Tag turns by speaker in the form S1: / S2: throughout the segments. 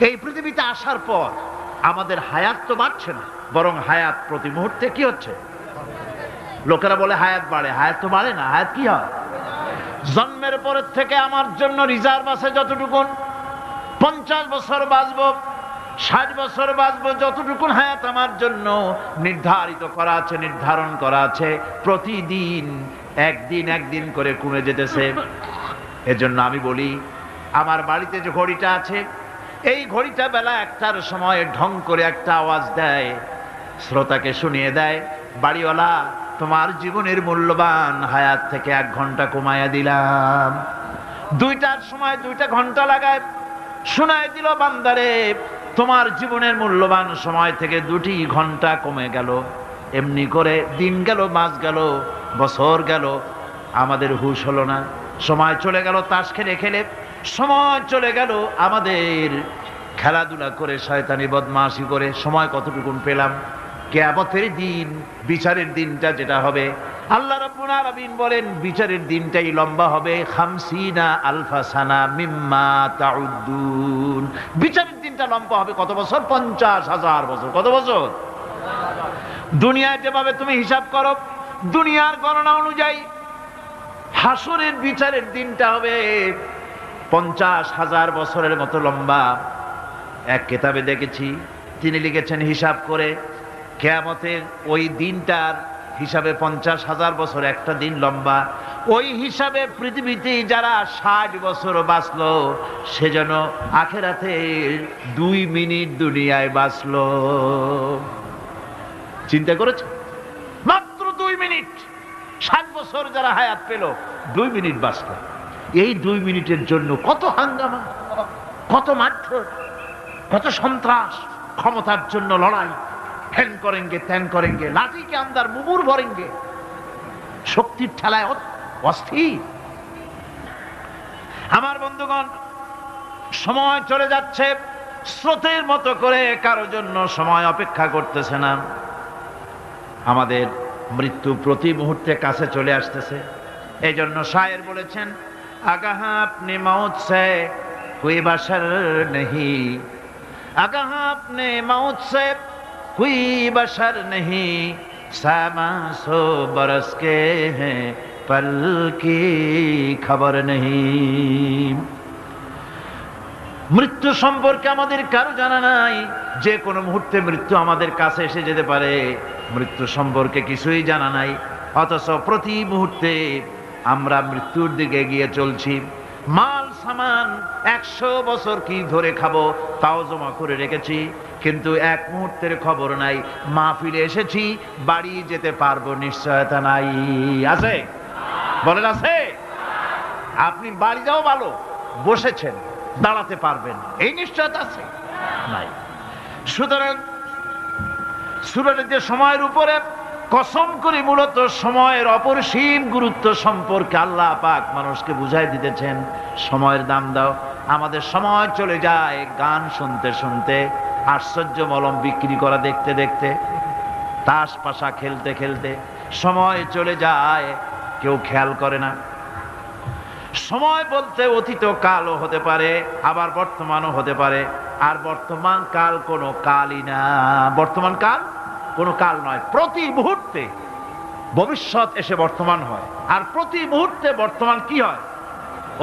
S1: এই পৃথিবীতে আসার পর আমাদের হায়াত তো বাড়ছে না, বরং হায়াত প্রতি মুহূর্তে কি হচ্ছে? লোকেরা বলে হায়াত বাড়ে, হায়াত তো বাড়ে না, হায়াত কি হয়? জন্মের পরের থেকে আমার জন্য রিজার্ভ আছে যতটুকুন, 50 বছর বাঁচবো, 60 বছর বাঁচবো, যতটুকুন হায়াত আমার জন্য নির্ধারিত করা আছে, নির্ধারণ করা আছে, প্রতিদিন একদিন একদিন করে কমে যেতেছে। এজন্য আমি বলি, আমার বাড়িতে যে ঘড়িটা আছে, এই ঘড়িটা বেলা 1টার সময় ঢং করে একটা আওয়াজ দেয়, শ্রোতাকে শুনিয়ে দেয়, বাড়িওয়ালা তোমার জীবনের মূল্যবান হায়াত থেকে 1 ঘন্টা কমায়া দিলাম। 2টার সময় 2টা ঘন্টা লাগায় শোনায় দিল, বান্দারে তোমার জীবনের মূল্যবান সময় থেকে 2টি ঘন্টা কমে গেল। এমনি করে দিন গেল, মাস গেল, বছর গেল, আমাদের হুঁশ হলো না। সময় চলে গেল তাস খেলে খেলে, সময় চলে গেল আমাদের খেলাধুলা করে, শয়তানি বদমাশি করে। সময় কতটুকুন পেলাম? কিয়ামতের দিন, বিচারের দিনটা যেটা হবে, আল্লাহ রাব্বুল আলামিন বলেন বিচারের দিনটাই লম্বা হবে 50 আলফা সানা মিম্মা তাউদ্দুন। বিচারের দিনটা লম্বা হবে কত বছর? 50,000 বছর। কত বছর? দুনিয়ায় যেভাবে তুমি হিসাব করো, দুনিয়ার গণনা অনুযায়ী হাসরের বিচারের দিনটা হবে 50,000 বছরের মতো লম্বা। এক কিতাবে দেখেছি, তিনি লিখেছেন হিসাব করে, কিয়ামতের ওই দিনটার হিসাবে 50,000 বছর একটা দিন লম্বা। ওই হিসাবে পৃথিবীতে যারা 60 বছর বাঁচলো, সেজন্য আখেরাতে 2 মিনিট দুনিয়ায় বাঁচলো। চিন্তা করেছ? মাত্র 2 মিনিট। 60 বছর যারা হায়াত পেল, 2 মিনিট বাঁচলো। এই 2 মিনিটের জন্য কত হাঙ্গামা, কত মারধর, কত সন্ত্রাস, ক্ষমতার জন্য লড়াই, হ্যান করেঙ্গে ত্যান করেঙ্গে, লাঠিকে আন্দার মুগুর ভরেঙ্গে, শক্তির ঠেলায় অস্থির। আমার বন্ধুগণ, সময় চলে যাচ্ছে স্রোতের মতো করে, কারো জন্য সময় অপেক্ষা করতেছে না। আমাদের মৃত্যু প্রতি মুহূর্তে কাছে চলে আসতেছে। এই জন্য শায়ের বলেছেন, আগাহা আপনি মৌত সে কোই বাশার নেহি, আগাহা আপনি মৌত সে कोई बशर नहीं, सामा सो बरस के हैं पल की खबर नहीं। মৃত্যু সম্পর্কে আমাদের কারো জানা নাই। যে কোনো মুহূর্তে মৃত্যু আমাদের কাছে এসে যেতে পারে, মৃত্যু সম্পর্কে কিছুই জানা নাই। অথচ প্রতি মুহূর্তে আমরা মৃত্যুর দিকে এগিয়ে চলছি। মাল সামান 100 বছর কি ধরে খাবো তাও জমা করে রেখেছি, কিন্তু এক মুহূর্তের খবর নাই। মাহফিলে এসেছি, বাড়ি যেতে পারবো নিশ্চয়তা নাই। আছে? বলেন আছে? আপনি বাড়ি যাও ভালো, বসেছেন, দাঁড়াতে পারবেন, এই নিশ্চয়তা আছে? নাই। সুতরাং সূরার যে সময়ের উপরে কসম করে মূলত সময়ের অপরিসীম গুরুত্ব সম্পর্কে আল্লাহ পাক মানুষকে বুঝাই দিতেছেন। সময়ের দাম দাও। আমাদের সময় চলে যায় গান শুনতে শুনতে, আশ্চর্য মলম বিক্রি করা দেখতে দেখতে, তাস পাশা খেলতে খেলতে সময় চলে যায়, কেউ খেয়াল করে না। সময় বলতে অতীত কালও হতে পারে, আবার বর্তমানও হতে পারে। আর বর্তমান কাল কোনো কালই না। বর্তমান কাল কোনো কাল নয়। প্রতি মুহূর্তে ভবিষ্যৎ এসে বর্তমান হয়, আর প্রতি মুহূর্তে বর্তমান কি হয়?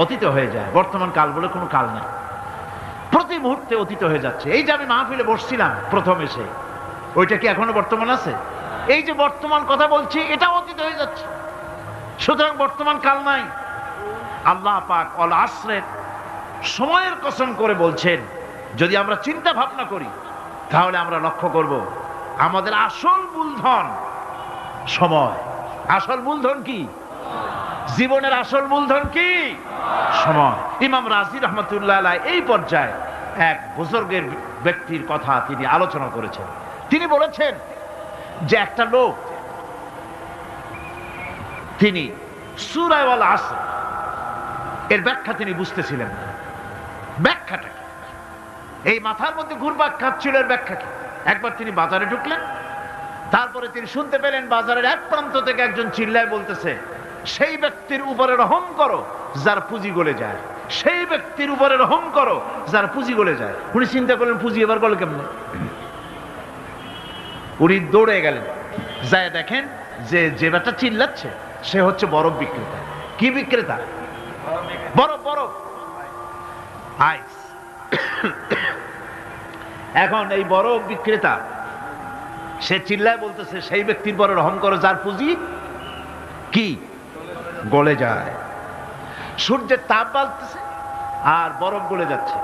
S1: অতীত হয়ে যায়। বর্তমান কাল বলে কোনো কাল নাই। প্রতি মুহূর্তে অতীত হয়ে যাচ্ছে। এই যে আমি মাহফিলে বসছিলাম প্রথম এসে, ওইটা কি এখনো বর্তমান আছে? এই যে বর্তমান কথা বলছি, এটা অতীত হয়ে যাচ্ছে। সুতরাং বর্তমান কাল নাই। আল্লাহ পাক অল আসরের সময়ের কসম করে বলছেন। যদি আমরা চিন্তা ভাবনা করি, তাহলে আমরা লক্ষ্য করব আমাদের আসল মূলধন সময়। আসল মূলধন কি? জীবনের আসল মূলধন কি? সময়। ইমাম রাজি রহমতুল্লাহ আলাইহি এই পর্যায়ে এক বুজুর্গের ব্যক্তির কথা তিনি আলোচনা করেছেন। তিনি বলেছেন যে একটা লোক, তিনি সূরা আল আসর এর ব্যাখ্যা তিনি বুঝতেছিলেন না। ব্যাখ্যাটা কি? এই মাথার মধ্যে ঘুরপাক খাচ্ছিল এর ব্যাখ্যা কি? একবার তিনি বাজারে ঢুকলেন, তারপরে তিনি শুনতে পেলেন বাজারের এক প্রান্ত থেকে একজন চিল্লায় বলতেছে, সেই ব্যক্তির উপরে রহম করো যার পুঁজি গলে যায়, সেই ব্যক্তির উপরে রহম করো যার পুঁজি গলে যায়। উনি চিন্তা করলেন পুঁজি এবার গলে কেমনে, উনি দৌড়ে গেলেন, যায় দেখেন যে ব্যাটা চিল্লাচ্ছে সে হচ্ছে বরফ বিক্রেতা। কি বিক্রেতা? বরফ, বরফ, আইস। এখন এই বরফ বিক্রেতা সে চিল্লায় বলতেছে সেই ব্যক্তির পরে রহম করো যার পুঁজি কি গলে যায়। সূর্যের তাপ বাড়তেছে আর বরফ গলে যাচ্ছে।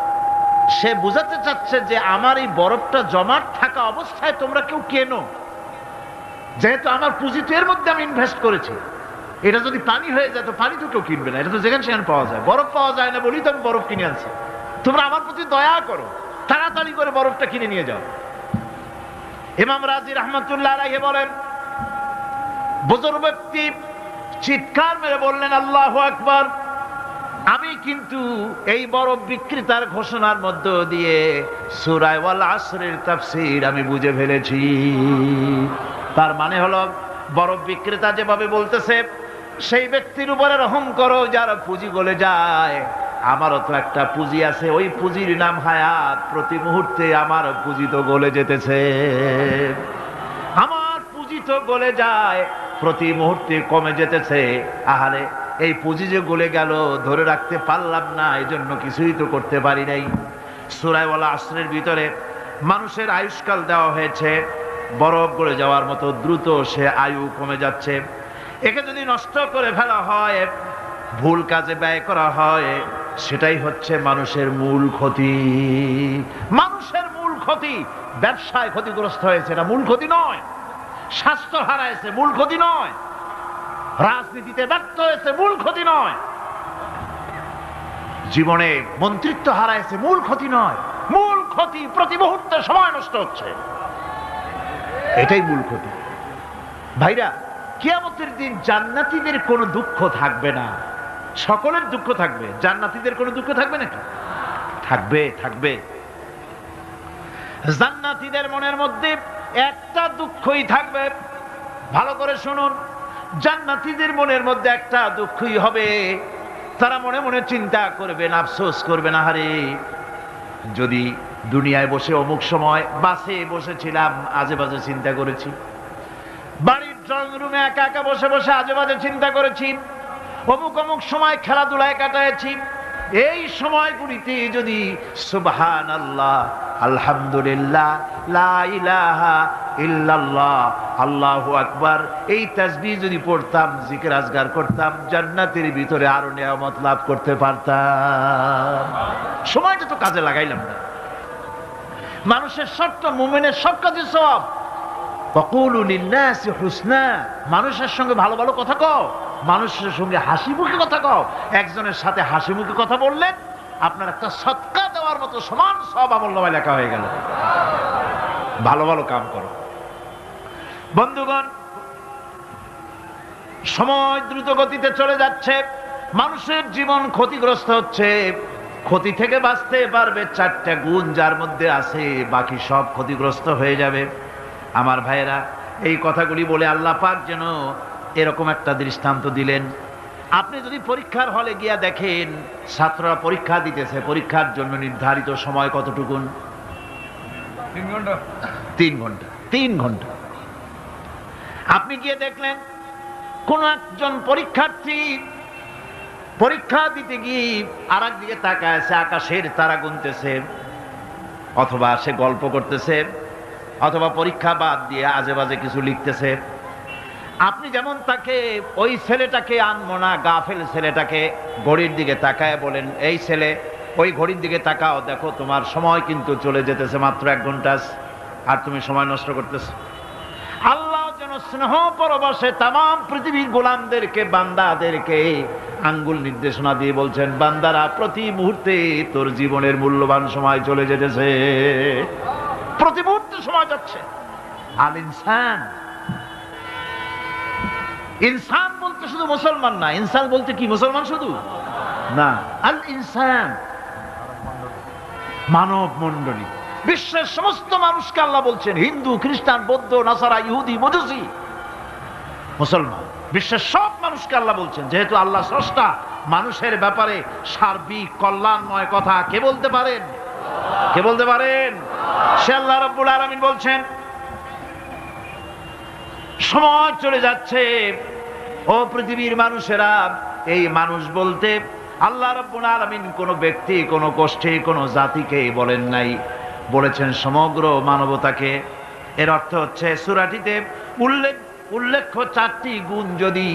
S1: সে বুঝাতে চাচ্ছে যে আমার এই বরফটা জমাট থাকা অবস্থায় তোমরা কেউ কেনো, যেহেতু আমার পুঁজি তো এর মধ্যে আমি ইনভেস্ট করেছি। এটা যদি পানি হয়ে যায় তো পানি তো কেউ কিনবে না, এটা তো যেখানে সেখানে পাওয়া যায়। বরফ পাওয়া যায় না বলি তো আমি বরফ কিনে আনছি। তোমরা আমার প্রতি দয়া করো, তাড়াতাড়ি করে বরফটা কিনে নিয়ে যাও। ইমাম রাজি রহমাতুল্লাহ আলাইহি বলেন, বুজুর্গ ব্যক্তি চিৎকার মেরে বললেন আল্লাহু আকবার, আমি কিন্তু এই বরফ বিক্রেতার ঘোষণার মধ্য দিয়ে সূরা ওয়াল আসরের তাফসীর আমি বুঝে ফেলেছি। তার মানে হলো বরফ বিক্রেতা যেভাবে বলতেছে সেই ব্যক্তির উপরে রহম করো যার পুঁজি গলে যায়, আমারও তো একটা পুঁজি আছে, ওই পুঁজির নাম হায়াত। প্রতি মুহূর্তে আমার পুঁজি তো গলে যেতেছে, আমার পুঁজি তো গলে যায়, প্রতি মুহূর্তে কমে যেতেছে। আহারে এই পুঁজি যে গলে গেল ধরে রাখতে পারলাম না, এই জন্য কিছুই তো করতে পারি নাই। সূরা ওয়াল আসরের ভিতরে মানুষের আয়ুষ্কাল দেওয়া হয়েছে বরফ গলে যাওয়ার মতো দ্রুত সে আয়ু কমে যাচ্ছে। একে যদি নষ্ট করে ফেলা হয়, ভুল কাজে ব্যয় করা হয়, সেটাই হচ্ছে মানুষের মূল ক্ষতি। মানুষের মূল ক্ষতি। ব্যবসায় ক্ষতিগ্রস্ত হয়েছে, এটা মূল ক্ষতি নয়। স্বাস্থ্য হারাইছে, মূল ক্ষতি নয়। রাজনীতিতে ব্যর্থ হয়েছে, মূল ক্ষতি নয়। জীবনে মন্ত্রিত্ব হারাইছে, মূল ক্ষতি নয়। মূল ক্ষতি প্রতি মুহূর্তে সময় নষ্ট হচ্ছে, এটাই মূল ক্ষতি। ভাইরা, কিয়ামতের দিন জান্নাতীদের কোনো দুঃখ থাকবে না, সকলের দুঃখ থাকবে। জান্নাতীদের কোনো দুঃখ থাকবে নাকি? থাকবে, থাকবে। জান্নাতীদের মনের মধ্যে একটা দুঃখই থাকবে। ভালো করে শুনুন, জান্নাতীদের মনের মধ্যে একটা দুঃখই হবে। তারা মনে মনে চিন্তা করবেন, আফসোস করবেন, আহারে যদি দুনিয়ায় বসে অমুক সময় বাসে বসেছিলাম আজে বাজে চিন্তা করেছি, বাড়ির ড্রয়িং রুমে একা একা বসে বসে আজে বাজে চিন্তা করেছি, অমুক অমুক সময় খেলাধুলায় কাটাইছি, এই সময়গুলিতে যদি সুবহানাল্লাহ, আলহামদুলিল্লাহ, লা ইলাহা ইল্লাল্লাহ, আল্লাহু আকবার এই তাসবিহ যদি পড়তাম, জিকির আজগার করতাম, জান্নাতের ভিতরে আরো নিয়ামত লাভ করতে পারতাম। সময়টা তো কাজে লাগাইলাম না। মানুষের শর্ত, মুমিনের সব কাজে সওয়াব। ওয়াকুলু লিন-নাসি হুসনা, মানুষের সঙ্গে ভালো ভালো কথা কও, মানুষের সঙ্গে হাসি মুখে কথা কও। একজনের সাথে হাসি মুখে কথা বললেন আপনার একটা সদকা দেওয়ার মতো সমান সব আমলনামায় লেখা হয়ে গেল। ভালো ভালো কাম করো। বন্ধুগণ, সময় দ্রুত গতিতে চলে যাচ্ছে, মানুষের জীবন ক্ষতিগ্রস্ত হচ্ছে। ক্ষতি থেকে বাঁচতে পারবে 4টা গুণ যার মধ্যে আছে, বাকি সব ক্ষতিগ্রস্ত হয়ে যাবে। আমার ভাইয়েরা, এই কথাগুলি বলে আল্লাহ পাক যেন এরকম একটা দৃষ্টান্ত দিলেন। আপনি যদি পরীক্ষার হলে গিয়া দেখেন ছাত্ররা পরীক্ষা দিতেছে, পরীক্ষার জন্য নির্ধারিত সময় কতটুকুন? 3 ঘন্টা। 3 ঘন্টা, 3 ঘন্টা। আপনি গিয়ে দেখলেন কোন একজন পরীক্ষার্থী পরীক্ষা দিতে গিয়ে আর একদিকে তাকায় আছে, আকাশের তারা গুনতেছে, অথবা সে গল্প করতেছে, অথবা পরীক্ষা বাদ দিয়ে আজে বাজে কিছু লিখতেছে। আপনি যেমন তাকে, ওই ছেলেটাকে আনবো না, গাফেল ছেলেটাকে ঘড়ির দিকে তাকায় বলেন, এই ছেলে ওই ঘড়ির দিকে তাকাও, দেখো তোমার সময় কিন্তু চলে যেতেছে মাত্র 1 ঘন্টা, আর তুমি সময় নষ্ট করতেছো। আল্লাহ যেন স্নেহ পরবশে তামাম পৃথিবীর গোলামদেরকে, বান্দাদেরকে আঙ্গুল নির্দেশনা দিয়ে বলছেন, বান্দারা প্রতি মুহূর্তে তোর জীবনের মূল্যবান সময় চলে যেতেছে, প্রতি মুহূর্তে সময় যাচ্ছে। আল ইনসান, ইনসান বলতে শুধু মুসলমান না, ইনসান বলতে কি মুসলমান শুধু না, আল ইনসান মানব মণ্ডলী, বিশ্বের সমস্ত মানুষকে আল্লাহ বলছেন, হিন্দু, খ্রিস্টান, বৌদ্ধ, নাসারা, ইহুদি, মজুসি, মুসলমান, বিশ্বের সব মানুষকে আল্লাহ বলছেন। যেহেতু আল্লাহ স্রষ্টা, মানুষের ব্যাপারে সার্বিক কল্যাণময় কথা কে বলতে পারেন? কে বলতে পারেন? সে আল্লাহ রাব্বুল আলামিন বলছেন, সময় চলে যাচ্ছে ও পৃথিবীর মানুষেরা, এই মানুষ বলতে আল্লাহ রাব্বুল আলামিন কোন ব্যক্তি, কোন গোষ্ঠী, কোন জাতিকে বলেন নাই, বলেছেন সমগ্র মানবতাকে। এর অর্থ হচ্ছে সূরাটিতে উল্লেখ্য 4টি গুণ যদি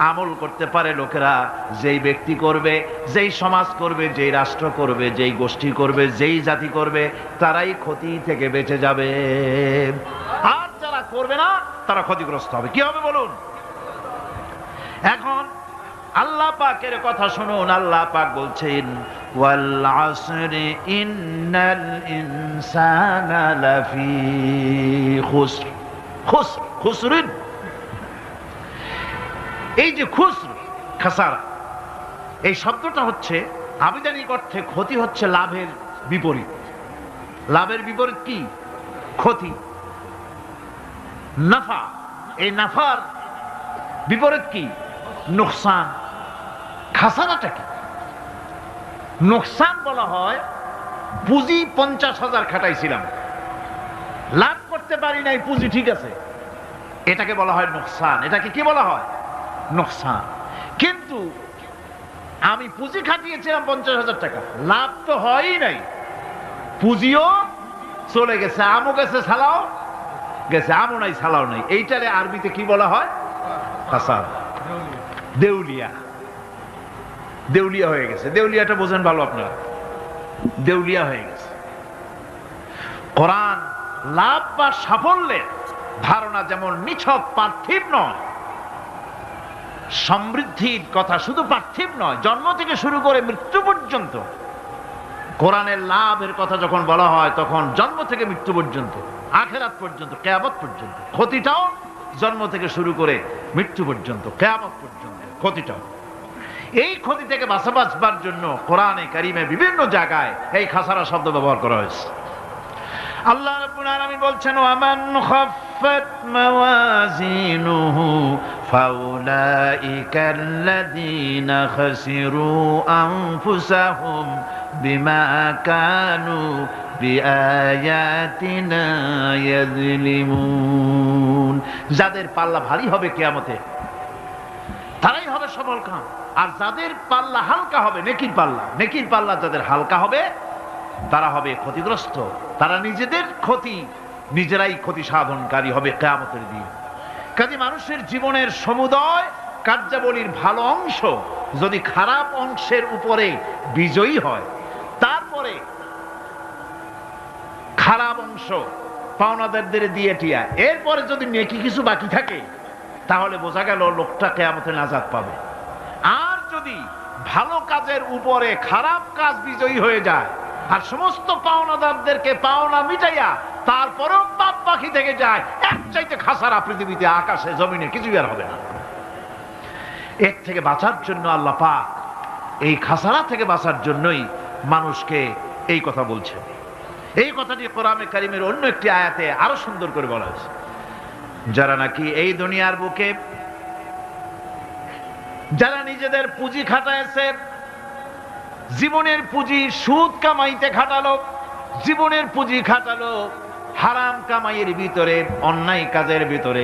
S1: আমল করতে পারে লোকেরা, যেই ব্যক্তি করবে, যেই সমাজ করবে, যেই রাষ্ট্র করবে, যেই গোষ্ঠী করবে, যেই জাতি করবে, তারাই ক্ষতি থেকে বেঁচে যাবে। আর যারা করবে না তারা ক্ষতিগ্রস্ত হবে। কি হবে বলুন? এখন আল্লাহ পাকের কথা শুনুন। আল্লাহ পাক বলছেন, ওয়াল আসরি ইন্নাল ইনসানা লাফি খুসর। খুসর, খুসরিন, এই যে খুসর, খাসারা, এই শব্দটা হচ্ছে আবিধানিক অর্থে ক্ষতি হচ্ছে লাভের বিপরীত। লাভের বিপরীত কি? ক্ষতি। নাফা, এই নাফার বিপরীত কি? নোকসান। খাসারাটা কি? নোকসান বলা হয় পুঁজি 50,000 খাটাইছিলাম, লাভ করতে পারি নাই, পুঁজি ঠিক আছে, এটাকে বলা হয় নোকসান। এটাকে কি বলা হয়? নোকসান। কিন্তু আমি পুঁজি খাটিয়েছিলাম 50,000 টাকা, লাভ তো হয়ই নাই, পুঁজিও চলে গেছে, আমও গেছে, সালাও গেছে, আমও নাই, সালাও নাই। এইটারে আরবিতে কি বলা হয়? খাসার, দেউলিয়া। দেউলিয়া হয়ে গেছে। দেউলিয়াটা বোঝেন ভালো আপনারা, দেউলিয়া হয়ে গেছে। কোরআন লাভ বা সাফল্যের ধারণা যেমন নিছক পার্থিব নয়, সমৃদ্ধির কথা শুধু পার্থিব নয়, জন্ম থেকে শুরু করে মৃত্যু পর্যন্ত কোরআনের লাভের কথা যখন বলা হয় তখন জন্ম থেকে মৃত্যু পর্যন্ত, আখিরাত পর্যন্ত, কিয়ামত পর্যন্ত। ক্ষতিটাও জন্ম থেকে শুরু করে মৃত্যু পর্যন্ত, কিয়ামত পর্যন্ত ক্ষতিটাও। এই ক্ষতি থেকে বাঁচবার জন্য কোরআনে কারিমে বিভিন্ন জায়গায় এই খাসারা শব্দ ব্যবহার করা হয়েছে। আল্লাহ রাব্বুল আলামিন বলছেন, ওয়ামান খাফফাত মাওয়াজিনুহু ফাউলাইকাল্লাযীনা খাসিরু আনফুসাহুম বিমা কানু বিআয়াতিনা ইয়াযলিমুন। যাদের পাল্লা ভারী হবে কিয়ামতে তারাই হবে সফলকাম, আর যাদের পাল্লা হালকা হবে, নেকির পাল্লা, নেকির পাল্লা যাদের হালকা হবে তারা হবে ক্ষতিগ্রস্ত। তারা নিজেদের ক্ষতি নিজেরাই ক্ষতি সাধনকারী হবে কিয়ামতের দিন। কাজে মানুষের জীবনের সমুদয় কার্যাবলীর ভালো অংশ যদি খারাপ অংশের উপরে বিজয়ী হয়, তারপরে খারাপ অংশ পাওনাদারদের দিয়ে টিয়া, এরপরে যদি নেকি কিছু বাকি থাকে, তাহলে বোঝা গেল লোকটা কিয়ামতে নাজাত পাবে। আর যদি ভালো কাজের উপরে খারাপ কাজ বিজয়ী হয়ে যায় আর সমস্ত পাওনাদারদেরকে পাওনা মিটাইয়া তারপরেও পাপ বাকি থেকে যায়, এক চাইতে খাসারা পৃথিবীতে, আকাশে, জমিনে কিছুই আর হবে না। এর থেকে বাঁচার জন্য আল্লাহ পাক, এই খাসারা থেকে বাঁচার জন্যই মানুষকে এই কথা বলছেন। এই কথাটি কোরআনে কারিমের অন্য একটি আয়াতে আরো সুন্দর করে বলা হয়েছে। যারা নাকি এই দুনিয়ার বুকে, যারা নিজেদের পুঁজি খাটাইছে, জীবনের পুঁজি সুদ কামাইতে খাটালো, জীবনের পুঁজি খাটালো হারাম কামাইয়ের ভিতরে, অন্যায় কাজের ভিতরে,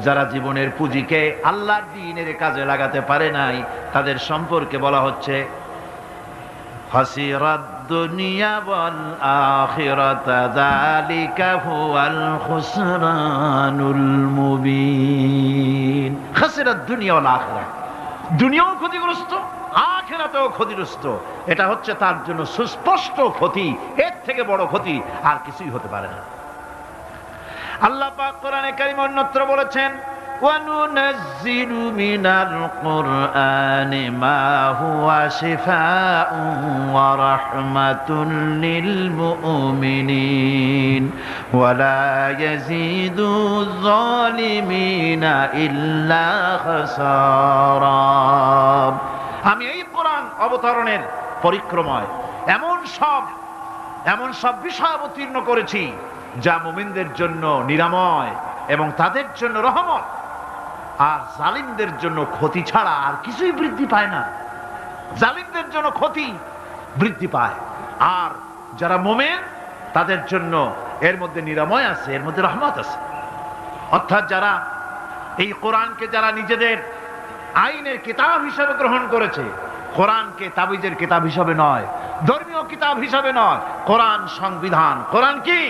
S1: যারা জীবনের পুঁজিকে আল্লাহর দ্বীনের কাজে লাগাতে পারে নাই, তাদের সম্পর্কে বলা হচ্ছে খাসিরাদ দুনিয়া ওয়াল আখিরাতা যালিকা হুয়াল খুসরানুল মুবিন। খাসিরাদ দুনিয়া ওয়াল আখিরা, দুনিয়াও ক্ষতিগ্রস্ত, আখিরাতেও ক্ষতিগ্রস্ত। এটা হচ্ছে তার জন্য সুস্পষ্ট ক্ষতি, এর থেকে বড় ক্ষতি আর কিছুই হতে পারে না। আল্লাহ পাক কোরআনে কারীমে অন্যত্র বলেছেন, وَنُنَزِّلُ مِنَ الْقُرْآنِ مَا هُوَ شِفَاءٌ وَرَحْمَةٌ لِّلْمُؤْمِنِينَ وَلَا يَزِيدُ الظَّالِمِينَ إِلَّا خَسَارًا। আমি এই কোরআন অবতরণের পরিক্রমায় এমন সব বিষয় অবতীর্ণ করেছি যা মুমিনদের জন্য নিরাময় এবং তাদের জন্য রহমত, আর জালিমদের জন্য ক্ষতি ছাড়া আর কিছুই বৃদ্ধি পায় না। জালিমদের জন্য ক্ষতি বৃদ্ধি পায়। আর যারা মুমিন তাদের জন্য এর মধ্যে নিরাময় আছে, এর মধ্যে রহমত আছে। অর্থাৎ যারা এই কোরআনকে যারা নিজেদের আইনের কিতাব হিসাবে গ্রহণ করেছে, কোরআনকে তাবিজের কিতাব হিসাবে নয়, ধর্মীয় কিতাব হিসাবে নয়, কোরআন সংবিধান। কোরআন কি?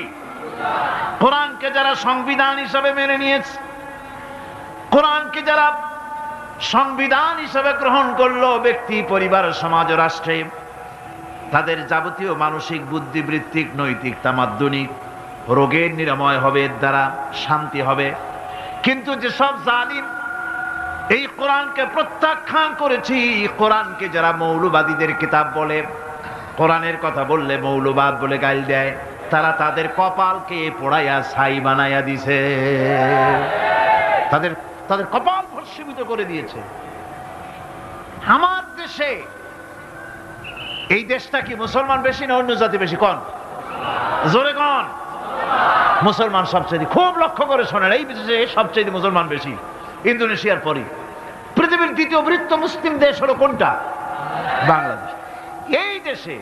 S1: কোরআনকে যারা সংবিধান হিসাবে মেনে নিয়েছে, কোরআনকে যারা সংবিধান হিসাবে গ্রহণ করলো, ব্যক্তি, পরিবার, সমাজ, রাষ্ট্রে তাদের যাবতীয় মানসিক, বুদ্ধিবৃত্তিক, নৈতিক, তামাদ্দুনিক রোগের নিরাময় হবে, এর দ্বারা শান্তি হবে। কিন্তু যেসব জালিম এই কোরআনকে প্রত্যাখ্যান করেছি, কোরআনকে যারা মৌলবাদীদের কিতাব বলে, কোরআনের কথা বললে মৌলবাদ বলে গাল দেয়, তারা তাদের কপালকে পোড়াইয়া ছাই বানাইয়া দিছে, তাদের কপাল ভস্মীভূত করে দিয়েছে। আমার দেশে, এই দেশটা কি মুসলমান বেশি না অন্য জাতি বেশি? কোন? জোরে কোন? মুসলমান সবচেয়ে। খুব লক্ষ্য করে শোনেন, এই দেশে সবচেয়ে মুসলমান বেশি, ইন্দোনেশিয়ার পরে। পৃথিবীর দ্বিতীয় বৃহত্তম মুসলিম দেশ হলো কোনটা? বাংলাদেশ। এই দেশে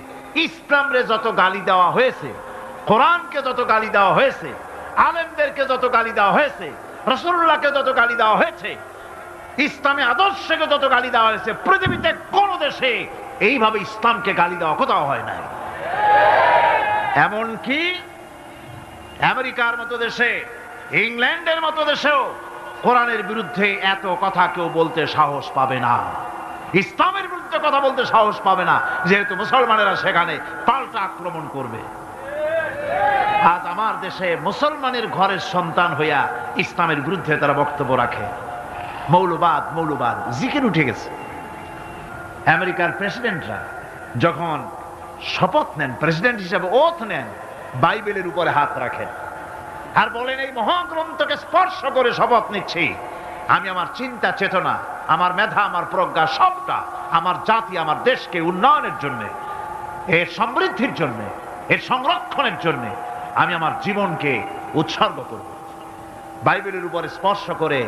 S1: ইসলামরে যত গালি দেওয়া হয়েছে, কোরআনকে যত গালি দেওয়া হয়েছে, আলেমদেরকে যত গালি দেওয়া হয়েছে, রাসূলুল্লাহকে যত গালি দেওয়া হয়েছে, ইসলামী আদর্শকে যত গালি দেওয়া হয়েছে, পৃথিবীতে কোন দেশে এইভাবে ইসলামকে গালি দেওয়া কোথাও হয় নাই। এমনকি আমেরিকার মতো দেশে, ইংল্যান্ডের মতো দেশেও কোরআনের বিরুদ্ধে এত কথা কেউ বলতে সাহস পাবে না, ইসলামের বিরুদ্ধে কথা বলতে সাহস পাবে না, যেহেতু মুসলমানেরা সেখানে পাল্টা আক্রমণ করবে। আজ আমার দেশে মুসলমানের ঘরের সন্তান হইয়া ইসলামের বিরুদ্ধে তারা বক্তব্য রাখে। মৌলবাদ, মৌলবাদ জিকির উঠে গেছে। আমেরিকার প্রেসিডেন্টরা যখন শপথ নেন, প্রেসিডেন্ট হিসেবে ওথ নেন, বাইবেলের উপরে হাত রাখেন আর বলেন, এই মহাগ্রন্থকে স্পর্শ করে শপথ নিচ্ছি, আমি আমার চিন্তা চেতনা, আমার মেধা, আমার প্রজ্ঞা সবটা আমার জাতি, আমার দেশকে উন্নয়নের জন্য, এর সমৃদ্ধির জন্য, এর সংরক্ষণের জন্য আমি আমার জীবনকে উৎসর্গ করব। বাইবেলের উপরে স্পর্শ করে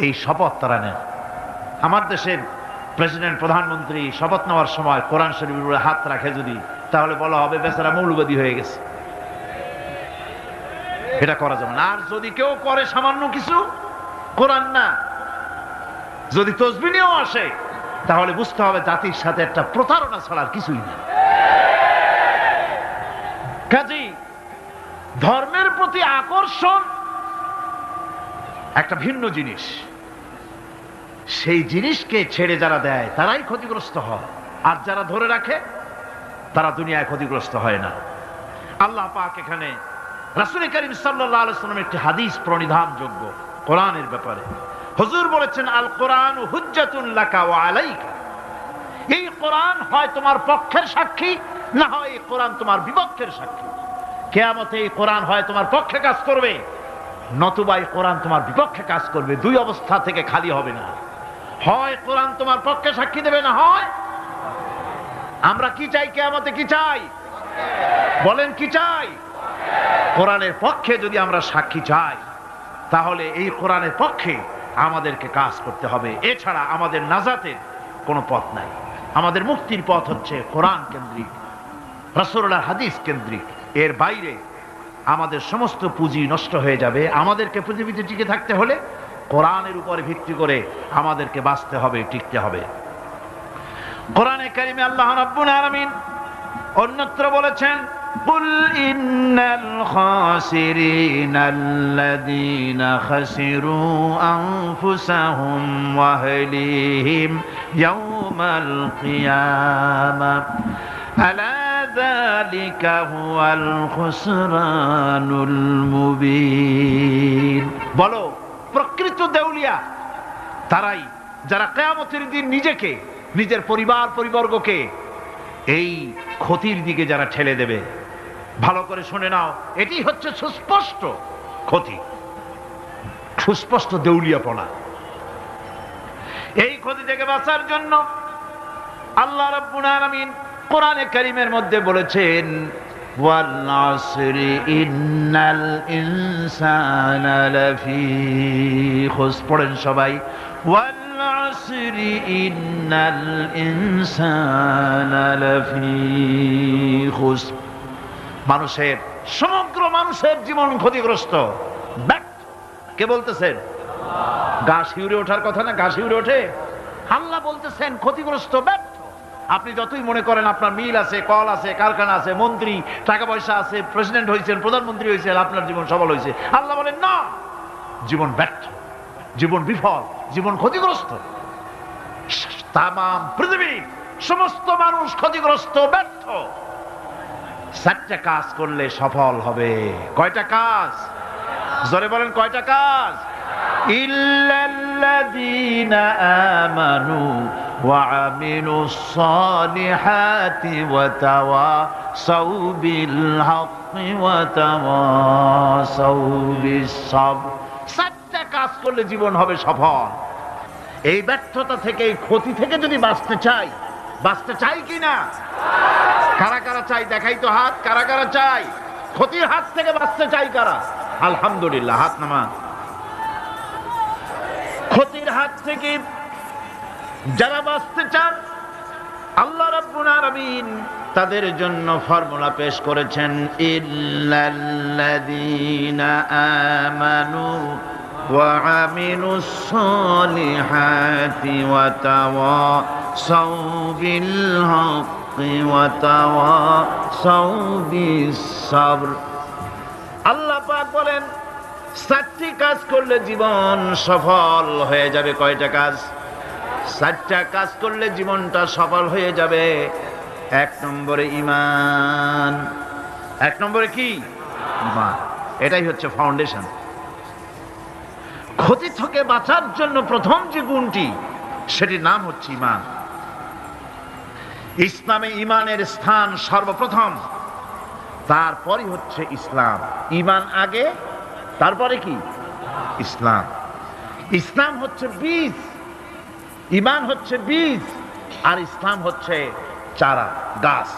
S1: এই শপথ তারা নেন। আমার দেশের প্রেসিডেন্ট, প্রধানমন্ত্রী শপথ নেওয়ার সময় কোরআন শরীফের উপরে হাত রাখে যদি, তাহলে বলা হবে বেচারা মৌলবাদী হয়ে গেছে। এটা করা যাবে না। আর যদি কেউ করে সামান্য কিছু, কোরআন না, যদি তসবিহ নিয়েও আসে, তাহলে বুঝতে হবে জাতির সাথে একটা প্রতারণা ছাড়া আর কিছুই না। কাজেই ধর্মের প্রতি আকর্ষণ একটা ভিন্ন জিনিস, সেই জিনিসকে ছেড়ে যারা দেয় তারাই ক্ষতিগ্রস্ত হয়, আর যারা ধরে রাখে তারা দুনিয়ায় ক্ষতিগ্রস্ত হয় না। আল্লাহ পাক এখানে রাসূল করিম সাল্লাল্লাহু আলাইহি ওয়াসাল্লামের একটি হাদিস প্রণিধানযোগ্য কোরআনের ব্যাপারে। হুজুর বলেছেন, আল কোরআন হুজ্জাতুন লাকা ওয়া আলাইকা। এই কোরআন হয় তোমার পক্ষের সাক্ষী, না হয় এই কোরআন তোমার বিপক্ষের সাক্ষী। কিয়ামতে এই কোরআন হয় তোমার পক্ষে কাজ করবে, নতুবা এই কোরআন তোমার বিপক্ষে কাজ করবে। দুই অবস্থা থেকে খালি হবে না। হয় কোরআন তোমার পক্ষে সাক্ষী দেবে, না হয় আমরা কি চাই? কিয়ামতে কি চাই? বলেন কি চাই? কোরআনের পক্ষে যদি আমরা সাক্ষী চাই, তাহলে এই কোরআনের পক্ষে আমাদেরকে কাজ করতে হবে। এছাড়া আমাদের নাজাতের কোনো পথ নাই। আমাদের মুক্তির পথ হচ্ছে কোরআন কেন্দ্রিক, রাসূলুল্লাহর হাদিস কেন্দ্রিক। এর বাইরে আমাদের সমস্ত পুঁজি নষ্ট হয়ে যাবে। আমাদেরকে পৃথিবীতে টিকে থাকতে হলে কোরআনের উপরে ভিত্তি করে আমাদেরকে বাঁচতে হবে, টিকতে হবে। কোরআনে কারিমে আল্লাহ রাব্বুল আলামিন অন্যত্র বলেছেন, কুল ইন্নাল খাসিরিনাল্লাযীনা খাসিরু আনফুসাহুম ওয়া আহলিহিম ইয়াওমাল কিয়ামাহ আলা যালিকা হুয়াল খুসরানুল মুবিন। বলো, প্রকৃত দেউলিয়া তারাই যারা কিয়ামতের দিন নিজেকে, নিজের পরিবার পরিবর্গকে এই ক্ষতির দিকে যারা ঠেলে দেবে। ভালো করে শুনে নাও, এটি হচ্ছে সুস্পষ্ট ক্ষতি, সুস্পষ্ট দেউলিয়াপনা। এই ক্ষতি থেকে বাঁচার জন্য আল্লাহ রাব্বুল আলামিন কোরআনে কারীমের মধ্যে বলেছেন, ওয়াল আসরি ইন্নাল ইনসানা লাফি খুসর। পড়েন সবাই, ওয়াল আসরি ইন্নাল ইনসানা লাফি খুসর। মানুষের, সমগ্র মানুষের জীবন ক্ষতিগ্রস্ত, ব্যর্থ। কে বলতেছেন? গা শিউরে ওঠার কথা না? গা শিউরে ওঠে। আল্লাহ বলতেছেন ক্ষতিগ্রস্ত, ব্যর্থ। আপনি যতই মনে করেন আপনার মিল আছে, কল আছে, কারখানা আছে, মন্ত্রী, টাকা পয়সা আছে, প্রেসিডেন্ট হয়েছেন, প্রধানমন্ত্রী হয়েছেন, আপনার জীবন সফল হয়েছে, আল্লাহ বলেন না, জীবন ব্যর্থ, জীবন বিফল, জীবন ক্ষতিগ্রস্ত। তাম পৃথিবীর সমস্ত মানুষ ক্ষতিগ্রস্ত, ব্যর্থ। 4টা কাজ করলে সফল হবে। কয়টা কাজ? জোরে বলেন, কয়টা কাজ? ইল্লাল্লাযীনা আমানু ওয়া আমিলুস সালিহাতি ওয়া তাওয়াসাউ বিল হাক্কি ওয়া তাওয়াসাউ বিস সাবর। 4টা কাজ করলে জীবন হবে সফল। এই ব্যর্থতা থেকে, এই ক্ষতি থেকে যদি বাঁচতে চাই কিনা? কারা কারা চাই? দেখাই তো হাত। কারা কারা চাই? ক্ষতির হাত থেকে বাঁচতে চাই কারা? আলহামদুলিল্লাহ, হাত নামান। ক্ষতির হাত থেকে যারা বাঁচতে চান, আল্লাহ রাব্বুল আলামিন তাদের জন্য ফর্মুলা পেশ করেছেন, ইল্লাল্লাযীনা আমানু ওয়া আমিলুস সালিহাতি ওয়া তাওয়াসাউ বিল হাক্কি ওয়া তাওয়াসাউ বিস সাবর। আল্লাহ পাক বলেন 4টি কাজ করলে জীবন সফল হয়ে যাবে। কয়টা কাজ? 4টা কাজ করলে জীবনটা সফল হয়ে যাবে। 1 নম্বরে ঈমান। 1 নম্বরে কি? ঈমান। এটাই হচ্ছে ফাউন্ডেশন। ক্ষতি থেকে বাঁচার জন্য প্রথম যে গুণটি, সেটির নাম হচ্ছে ঈমান। ইসলামে ঈমানের স্থান সর্বপ্রথম, তারপরে হচ্ছে ইসলাম। ঈমান আগে, তারপরে কি? ইসলাম। ইসলাম হচ্ছে বীজ, ঈমান হচ্ছে বীজ, আর ইসলাম হচ্ছে চারা, গাছ।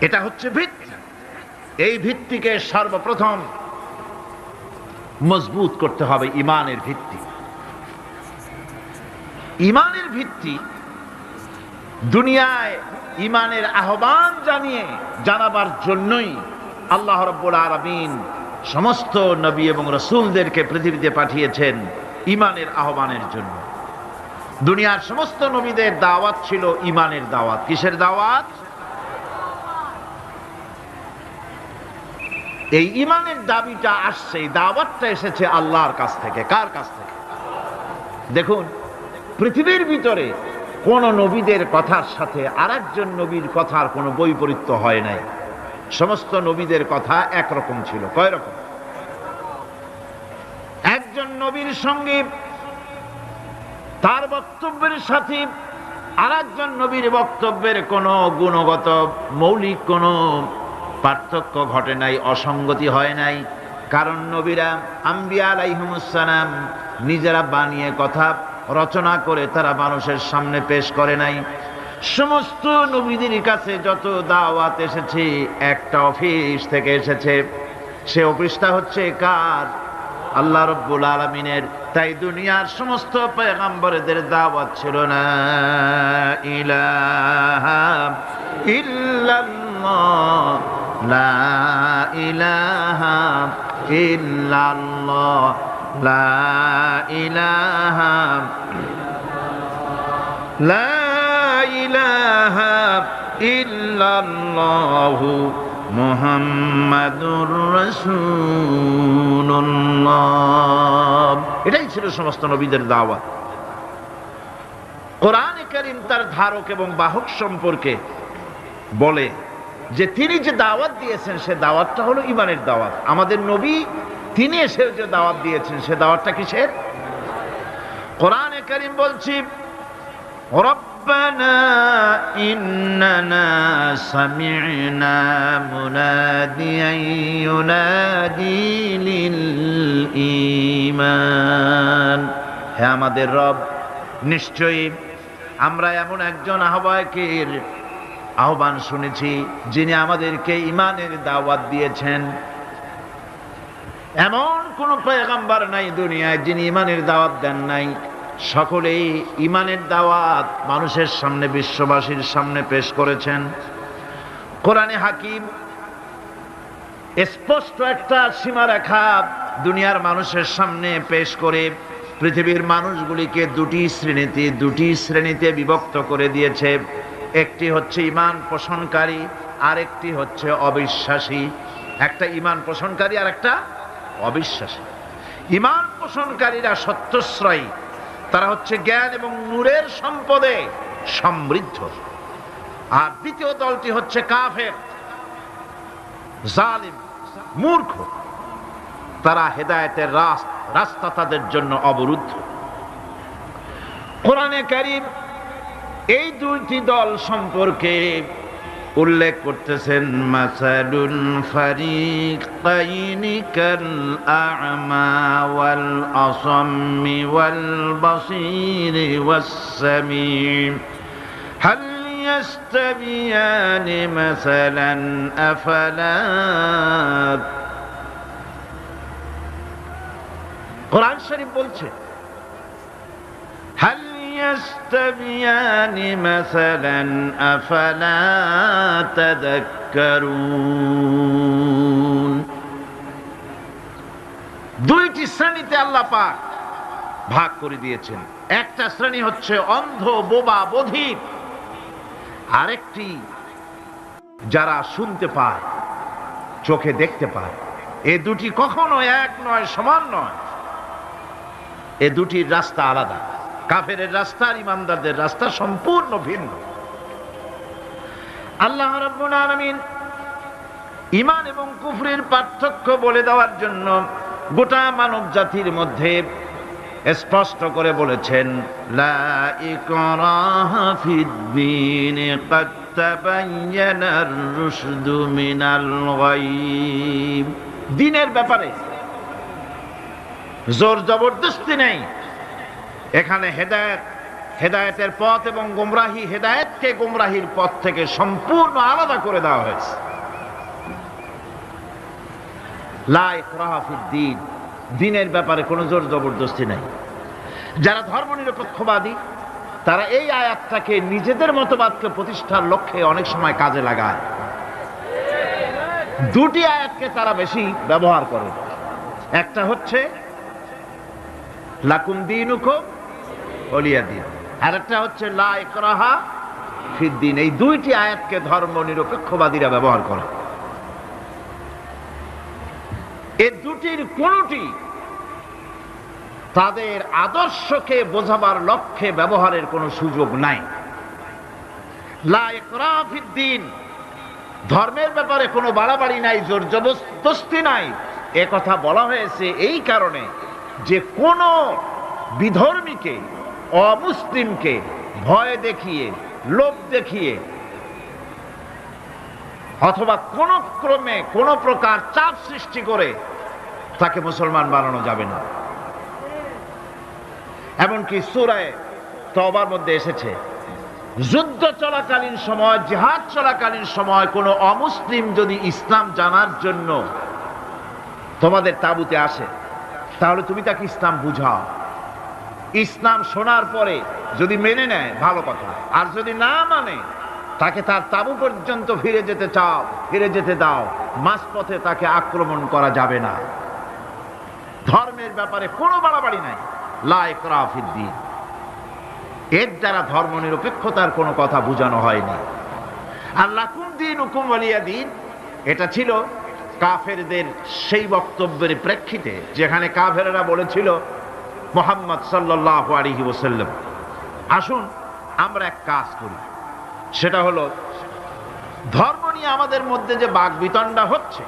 S1: এটা হচ্ছে ভিত্তি। এই ভিত্তিকে সর্বপ্রথম মজবুত করতে হবে। ঈমানের ভিত্তি, ঈমানের ভিত্তি দুনিয়ায় ঈমানের আহ্বান জানাবার জন্যই আল্লাহ রাব্বুল আলামিন সমস্ত নবী এবং রাসূলদেরকে পৃথিবীতে পাঠিয়েছেন ঈমানের আহ্বানের জন্য। দুনিয়ার সমস্ত নবীদের দাওয়াত ছিল ঈমানের দাওয়াত। কিসের দাওয়াত? এই ঈমানের দাবিটা আসছে, এই দাওয়াতটা এসেছে আল্লাহর কাছ থেকে। কার কাছ থেকে? দেখুন, পৃথিবীর ভিতরে কোন নবীদের কথার সাথে আরেকজন নবীর কথার কোনো বৈপরীত্য হয় নাই। সমস্ত নবীদের কথা একরকম ছিল। কয় রকম? একজন নবীর সঙ্গে তার বক্তব্যের সাথে আরেকজন নবীর বক্তব্যের কোনো গুণগত মৌলিক কোনো পার্থক্য ঘটে নাই, অসঙ্গতি হয় নাই। কারণ নবীরা, আম্বিয়া আলাইহিমুস সালাম, নিজেরা বানিয়ে কথা রচনা করে তারা মানুষের সামনে পেশ করে নাই। সমস্ত নবীদের কাছে যত দাওয়াত এসেছে, একটা অফিস থেকে এসেছে। সে অফিসটা হচ্ছে কার? আল্লাহ রাব্বুল আলামিনের। তাই দুনিয়ার সমস্ত পয়গম্বরদের দাওয়াত ছিল না ইলাহা ইল্লাল্লাহ, লা ইলাহা ইল্লাল্লাহ, লা ইলাহা, লা ইলাহা ইল্লাল্লাহু মুহাম্মাদুর রাসূলুল্লাহ। এটাই ছিল সমস্ত নবীদের দাওয়াত। কোরআনে কারীম তার ধারক এবং বাহক সম্পর্কে বলে যে তিনি যে দাওয়াত দিয়েছেন সে দাওয়াতটা হলো ঈমানের দাওয়াত। আমাদের নবী তিনি এসে যে দাওয়াত দিয়েছেন সে দাওয়াতটা কিসের? কোরআনে কারীম বলছি, রব্বানা ইন্নানা সামি'না মুনাদিয়ান ইউনাদি লিল ঈমান। হে আমাদের রব, নিশ্চয়ই আমরা এমন একজন আহ্বায়কের আহ্বান শুনেছি যিনি আমাদেরকে ঈমানের দাওয়াত দিয়েছেন। এমন কোন পয়গম্বর নাই দুনিয়ায় যিনি ঈমানের দাওয়াত দেন নাই। সকলেই ঈমানের দাওয়াত মানুষের সামনে, বিশ্ববাসীর সামনে পেশ করেছেন। কোরআনে হাকিম স্পষ্ট একটা সীমারেখা দুনিয়ার মানুষের সামনে পেশ করে পৃথিবীর মানুষগুলিকে দুটি শ্রেণীতে বিভক্ত করে দিয়েছে। একটি হচ্ছে ঈমান পোষণকারী, আরেকটি হচ্ছে অবিশ্বাসী। একটা ঈমান পোষণকারী আর একটা অবিশ্বাসী। ঈমান পোষণকারীরা সত্যশ্রয়ী, তারা হচ্ছে জ্ঞান এবং নূরের সম্পদে সমৃদ্ধ। আর দ্বিতীয় দলটি হচ্ছে কাফের, জালিম, মূর্খ। তারা হেদায়েতের রাস্তা তাদের জন্য অবরুদ্ধ। কোরআনে কারীম এই দুইটি দল সম্পর্কে উল্লেখ করতেছেন, মাসালুল ফারিকাইনি কাল আ'মা ওয়াল আসাম্মি ওয়াল বাসীরি ওয়াস সামিম হাল ইয়াস্তাবিয়ানি মাসালান আফালা। কোরআন শরীফ বলছে, হাল ইয়াস্তাবিয়ানি মাসালান আফালা তাযাক্কারুন। দুইটি শ্রেণীতে আল্লাহ পাক ভাগ করে দিয়েছেন। একটা শ্রেণী হচ্ছে অন্ধ, বোবা, বধির। আরেকটি যারা শুনতে পায়, চোখে দেখতে পায়। এ দুটি কখনো এক নয়, সমান নয়। এ দুটির রাস্তা আলাদা। কাফেরের রাস্তা আর ইমানদারদের রাস্তা সম্পূর্ণ ভিন্ন। আল্লাহ রাব্বুল আলামিন ঈমান এবং কুফরের পার্থক্য বলে দেওয়ার জন্য গোটা মানব জাতির মধ্যে স্পষ্ট করে বলেছেন, লা ইকরাহা ফিদ-দীন ক্বাদ তাবায়্যানার রুশদু মিনাল গায়্। দ্বীনের ব্যাপারে জোর জবরদস্তি নেই। এখানে হেদায়েতের পথ এবং গোমরাহি, হেদায়েতকে গোমরাহির পথ থেকে সম্পূর্ণ আলাদা করে দেওয়া হয়েছে। লা ইকরাহা ফিদ-দীন, দ্বীনের ব্যাপারে কোনো জোর জবরদস্তি নেই। যারা ধর্মনিরপেক্ষবাদী তারা এই আয়াতটাকে নিজেদের মতবাদকে প্রতিষ্ঠার লক্ষ্যে অনেক সময় কাজে লাগায়। দুটি আয়াতকে তারা বেশি ব্যবহার করে। একটা হচ্ছে লাকুম দীনুকুম ওয়ালিয়া দীন, আর একটা হচ্ছে লা ইকরাহা ফিদ-দীন। এই দুইটি আয়াতকে ধর্মনিরপেক্ষবাদীরা ব্যবহার করে। এই দুটির কোনটি তাদের আদর্শকে বোঝাবার লক্ষ্যে ব্যবহারের কোনো সুযোগ নাই। লা ইকরাহা ফিদ-দীন, ধর্মের ব্যাপারে কোনো বাড়াবাড়ি নাই, জোর জবরদস্তি নাই। এ কথা বলা হয়েছে এই কারণে যে কোন বিধর্মীকে, অমুসলিমকে ভয় দেখিয়ে, লোভ দেখিয়ে অথবা কোন ক্রমে কোন প্রকার চাপ সৃষ্টি করে তাকে মুসলমান বানানো যাবে না। এমনকি সূরা তওবার মধ্যে এসেছে, যুদ্ধ চলাকালীন সময়, জিহাদ চলাকালীন সময় কোন অমুসলিম যদি ইসলাম জানার জন্য তোমাদের তাঁবুতে আসে, তাহলে তুমি তাকে ইসলাম বুঝাও। ইসলাম শোনার পরে যদি মেনে নেয় ভালো কথা, আর যদি না মানে তাকে তার তাঁবু পর্যন্ত ফিরে যেতে দাও। মাঝপথে তাকে আক্রমণ করা যাবে না। ধর্মের ব্যাপারে কোনো বাড়াবাড়ি নাই। লা ইকরাহা ফিদ-দীন, এর দ্বারা ধর্মনিরপেক্ষতার কোনো কথা বোঝানো হয়নি। আর লাকুম দীনুকুম ওয়ালিয়া দীন, এটা ছিল কাফেরদের সেই বক্তব্যের প্রেক্ষিতে যেখানে কাফেররা বলেছিল মুহাম্মদ সাল্লাল্লাহু আলাইহি ওয়াসাল্লাম, আসুন আমরা এক কাজ করি, সেটা হলো ধর্ম নিয়ে আমাদের মধ্যে যে বাকবিতণ্ডা হচ্ছে,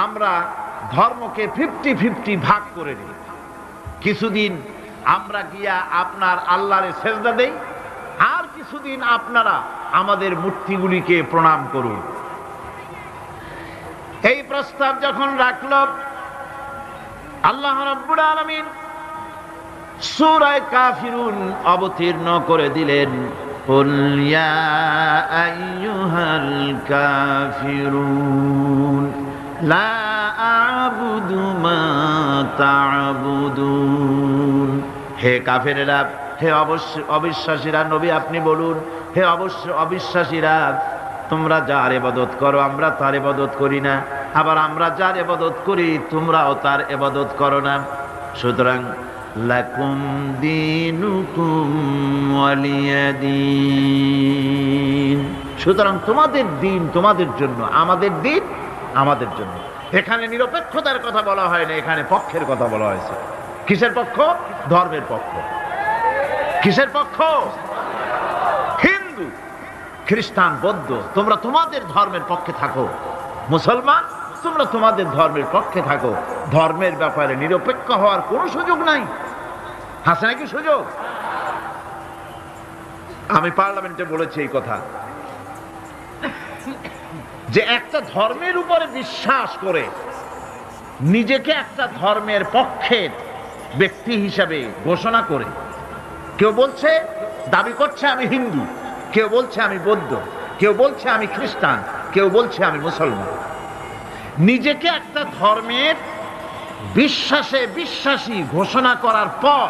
S1: আমরা ধর্মকে 50-50 ভাগ করে নিই। কিছুদিন আমরা গিয়া আপনার আল্লাহরে সেজদা দেই, আর কিছুদিন আপনারা আমাদের মূর্তিগুলিকে প্রণাম করুন। এই প্রস্তাব যখন রাখল, আল্লাহ রাব্বুল আলামিন সূরা কাফিরুন অবতীর্ণ করে দিলেন, কুল ইয়া আইয়ুহাল কাফিরুন লা আ'বুদু মা তা'বুদুন হে কাফেরেরা, হে অবিশ্বাসীরা, নবী আপনি বলুন, হে অবিশ্বাসীরা, তোমরা যার ইবাদত করো আমরা তার ইবাদত করি না, আবার আমরা যার ইবাদত করি তোমরাও তার ইবাদত করো না। সুতরাং লাকুম দীনুকুম ওয়ালিয়া দীন, সুতরাং তোমাদের দিন তোমাদের জন্য, আমাদের দিন আমাদের জন্য। এখানে নিরপেক্ষতার কথা বলা হয় না, এখানে পক্ষের কথা বলা হয়েছে। কিসের পক্ষ? ধর্মের পক্ষ। কিসের পক্ষ? হিন্দু, খ্রিস্টান, বৌদ্ধ, তোমরা তোমাদের ধর্মের পক্ষে থাকো। মুসলমান, তোমরা তোমাদের ধর্মের পক্ষে থাকো। ধর্মের ব্যাপারে নিরপেক্ষ হওয়ার কোনো সুযোগ নাই। আছে নাকি সুযোগ? আমি পার্লামেন্টে বলেছি এই কথা, যে একটা ধর্মের উপরে বিশ্বাস করে নিজেকে একটা ধর্মের পক্ষের ব্যক্তি হিসাবে ঘোষণা করে কেউ বলছে, দাবি করছে আমি হিন্দু, কেউ বলছে আমি বৌদ্ধ, কেউ বলছে আমি খ্রিস্টান, কেউ বলছে আমি মুসলমান, নিজেকে একটা ধর্মের বিশ্বাসী ঘোষণা করার পর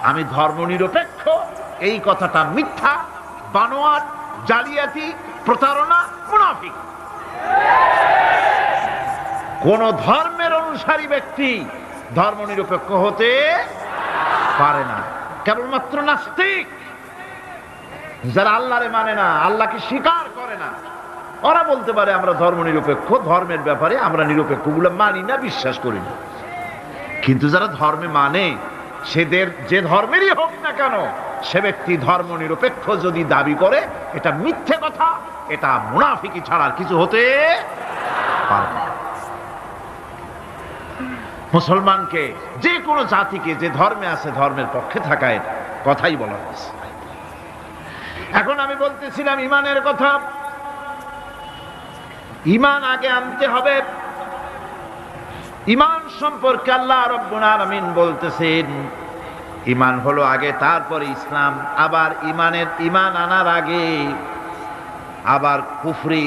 S1: আমি ধর্মনিরপেক্ষ, এই কথাটা মিথ্যা, বানোয়াট, জালিয়াতি, প্রতারণা, মুনাফিক। কোন ধর্মের অনুসারী ব্যক্তি ধর্মনিরপেক্ষ হতে পারে না। কেবলমাত্র নাস্তিক, যারা আল্লাহরে মানে না, আল্লাহকে স্বীকার করে না, ওরা বলতে পারে আমরা ধর্মনিরপেক্ষ, ধর্মের ব্যাপারে আমরা নিরপেক্ষ, গুলো মানি না, বিশ্বাস করি না। কিন্তু যারা ধর্মে মানে, সেদের যে ধর্মেরই হোক না কেন, সে ব্যক্তি ধর্মনিরপেক্ষ যদি দাবি করে, এটা মিথ্যে কথা, এটা মুনাফিকি ছাড়া আর কিছু হতে পারে না। মুসলমানকে, যে কোনো জাতিকে যে ধর্মে আছে ধর্মের পক্ষে থাকার কথাই বলা হয়েছে। এখন আমি বলতেছিলাম ঈমানের কথা। ঈমান আগে আনতে হবে। ঈমান সম্পর্কে আল্লাহ রাব্বুল আলামিন বলতেছেন, ঈমান হলো আগে, তারপরে ইসলাম। আবার ঈমান আনার আগে আবার কুফরি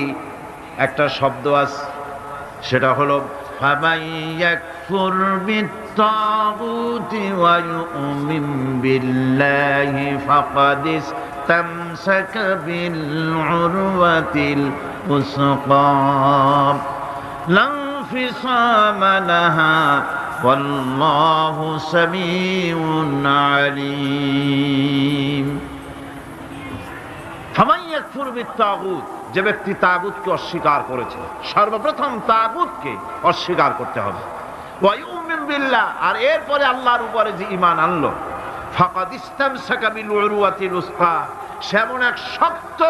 S1: একটা শব্দ আছে, সেটা হলো ফামান ইয়াকফুর বিত্তাগুতি ওয়া ইউমিন বিল্লাহি ফাকাদ ইসতামসাকা বিল উরওয়াতিল উসকা লা ইনফিসামা লাহা ওয়াল্লাহু সামিউন আলীম। ফামান ইয়াকফুর বিত্তাগুত, যে ব্যক্তি তাগুতকে অস্বীকার করেছে, সর্বপ্রথম তাগুতকে অস্বীকার করতে হবে। ওয়া ইউমিন বিল্লাহ, আর এরপরে আল্লাহর উপরে যে ঈমান আনলো, ফাকাদ ইসতামসাকা বিল উরওয়াতিল উসকা, সে এমন এক শক্ত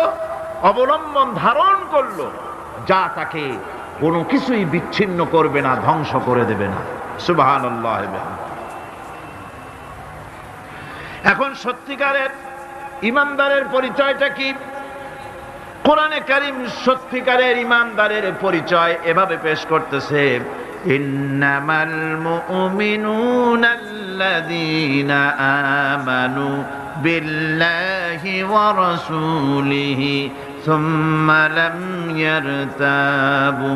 S1: অবলম্বন ধারণ করলো যা তাকে কোনো কিছুই বিচ্ছিন্ন করবে না, ধ্বংস করে দেবে না। সুবহানাল্লাহ। এখন সত্যিকারের ঈমানদারের পরিচয়টা কি? কোরআনে কারীম সত্যিকারের ঈমানদারের পরিচয় এভাবে পেশ করতেছে, ইন্নামাল মুমিনুনা আল্লাযীনা আমানু বিল্লাহি ওয়া রাসূলিহি সুম্মা লাম ইয়ারতাবু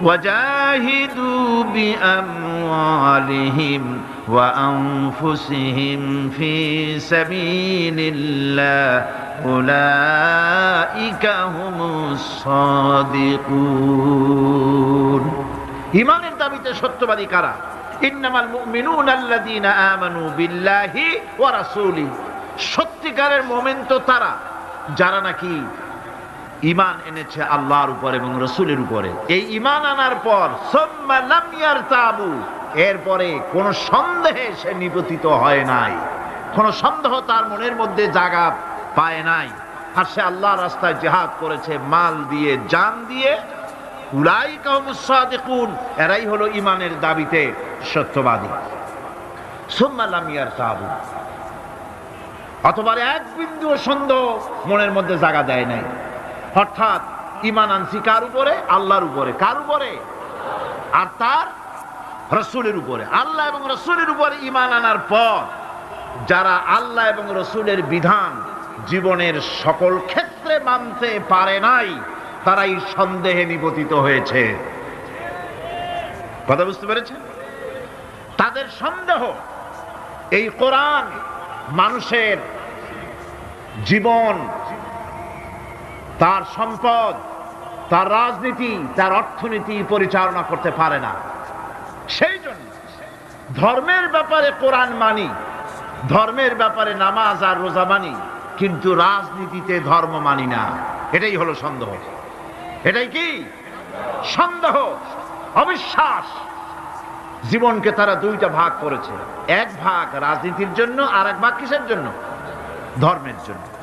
S1: ওয়াজাহিদু বিআমওয়ালিহিম ওয়া আনফুসিহিম ফি সাবিলিল্লাহ উলাইকা হুমুস সাদিকুন। ঈমানের দাবিতে সত্যবাদী কারা? ইন্নামাল মুমিনুনা আল্লাযীনা আমানু বিল্লাহি ওয়া রাসূলিহি, সত্যিকারের মুমিন তো তারা যারা নাকি ঈমান এনেছে আল্লাহর উপর এবং রাসূলের উপরে। এই ঈমান আনার পর সুম্মা লাম ইয়ারতাবু, এরপরে কোন সন্দেহে সে নিপতিত হয় নাই, কোন সন্দেহ তার মনের মধ্যে জায়গা পায় নাই, আর সে আল্লাহর রাস্তায় জিহাদ করেছে মাল দিয়ে, জান দিয়ে। উলাইকা হুমুস সাদিকুন, এরাই হলো ঈমানের দাবিতে সত্যবাদী। সুম্মা লাম ইয়ারতাবু, অথবা এক বিন্দু সন্দেহ মনের মধ্যে জায়গা দেয় নাই। অর্থাৎ ঈমান আনছি কার উপরে? আল্লাহর উপরে। কার উপরে? আর তার রাসূলের উপরে। আল্লাহ এবং রাসূলের উপরে ঈমান আনার পর যারা আল্লাহ এবং রাসূলের বিধান জীবনের সকল ক্ষেত্রে মানতে পারে নাই, তারাই সন্দেহে নিপতিত হয়েছে। কথা বুঝতে পেরেছেন? তাদের সন্দেহ এই কোরআন মানুষের জীবন, তার সম্পদ, তার রাজনীতি, তার অর্থনীতি পরিচালনা করতে পারে না। সেই জন্য ধর্মের ব্যাপারে কোরআন মানি, ধর্মের ব্যাপারে নামাজ আর রোজা মানি, কিন্তু রাজনীতিতে ধর্ম মানি না। এটাই হলো সন্দেহ। এটাই কি সন্দেহ, অবিশ্বাস। জীবনকে তারা দুইটা ভাগ করেছে, এক ভাগ রাজনীতির জন্য আর এক ভাগ কিসের জন্য? ধর্মের জন্য।